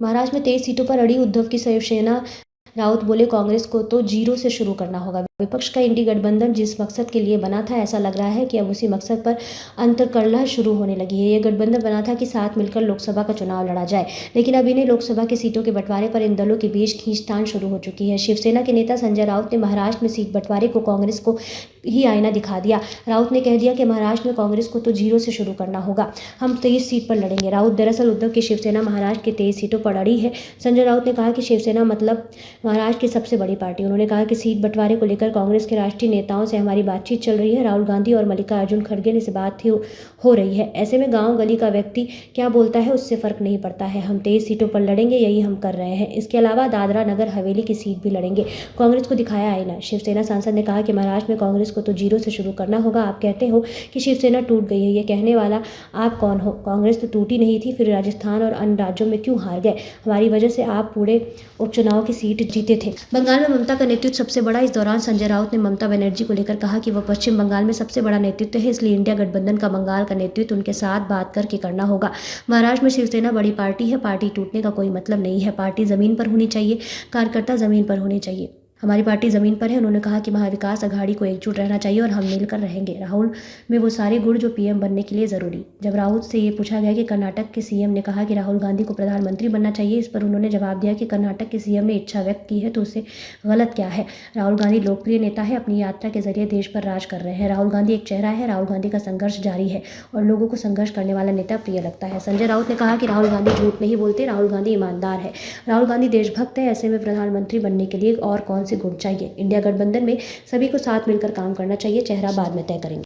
महाराष्ट्र में 23 सीटों पर अड़ी उद्धव की शिवसेना। राउत बोले, कांग्रेस को तो जीरो से शुरू करना होगा। विपक्ष का इंडी गठबंधन जिस मकसद के लिए बना था, ऐसा लग रहा है कि अब उसी मकसद पर अंतर्कलह शुरू होने लगी है। यह गठबंधन बना था कि साथ मिलकर लोकसभा का चुनाव लड़ा जाए, लेकिन अब इन्हें लोकसभा की सीटों के बंटवारे पर इन दलों के बीच खींचतान शुरू हो चुकी है। शिवसेना के नेता संजय राउत ने महाराष्ट्र में सीट बंटवारे को कांग्रेस को ही आईना दिखा दिया। राउत ने कह दिया कि महाराष्ट्र में कांग्रेस को तो जीरो से शुरू करना होगा, हम 23 सीट पर लड़ेंगे। राउत दरअसल उद्धव की शिवसेना महाराष्ट्र की 23 सीटों पर अड़ी है। संजय राउत ने कहा कि शिवसेना मतलब महाराष्ट्र की सबसे बड़ी पार्टी। उन्होंने कहा कि सीट बंटवारे को लेकर कांग्रेस के राष्ट्रीय नेताओं से हमारी बातचीत चल रही है। राहुल गांधी और मल्लिकार्जुन खड़गे से बात हो रही है। ऐसे में गांव गली का व्यक्ति क्या बोलता है उससे फर्क नहीं पड़ता है। हम 23 सीटों पर लड़ेंगे, यही हम कर रहे हैं। इसके अलावा दादरा नगर हवेली की सीट भी लड़ेंगे। कांग्रेस को दिखाया आईना। शिवसेना सांसद ने कहा कि महाराष्ट्र में कांग्रेस को तो जीरो से शुरू करना होगा। आप कहते हो कि शिवसेना टूट गई है, ये कहने वाला आप कौन हो? कांग्रेस तो टूटी नहीं थी, फिर राजस्थान और अन्य राज्यों में क्यों हार गए? हमारी वजह से आप पूरे उपचुनाव की सीट जीते थे। बंगाल में ममता का नेतृत्व सबसे बड़ा। इस दौरान संजय राउत ने ममता बनर्जी को लेकर कहा कि वह पश्चिम बंगाल में सबसे बड़ा नेतृत्व है, इसलिए इंडिया गठबंधन का बंगाल का नेतृत्व उनके साथ बात करके करना होगा। महाराष्ट्र में शिवसेना बड़ी पार्टी है, पार्टी टूटने का कोई मतलब नहीं है। पार्टी जमीन पर होनी चाहिए, कार्यकर्ता जमीन पर होने चाहिए। हमारी पार्टी जमीन पर है। उन्होंने कहा कि महाविकास अघाड़ी को एकजुट रहना चाहिए और हम मिलकर रहेंगे। राहुल में वो सारे गुण जो पीएम बनने के लिए जरूरी। जब राउत से ये पूछा गया कि कर्नाटक के सीएम ने कहा कि राहुल गांधी को प्रधानमंत्री बनना चाहिए, इस पर उन्होंने जवाब दिया कि कर्नाटक के सीएम ने इच्छा व्यक्त की है तो उससे गलत क्या है। राहुल गांधी लोकप्रिय नेता है, अपनी यात्रा के जरिए देश पर राज कर रहे हैं। राहुल गांधी एक चेहरा है। राहुल गांधी का संघर्ष जारी है और लोगों को संघर्ष करने वाला नेता प्रिय लगता है। संजय राउत ने कहा कि राहुल गांधी झूठ नहीं बोलते, राहुल गांधी ईमानदार है, राहुल गांधी देशभक्त है। ऐसे में प्रधानमंत्री बनने के लिए और कौन से गुण चाहिए? इंडिया गठबंधन में सभी को साथ मिलकर काम करना चाहिए, चेहरा बाद में तय करेंगे।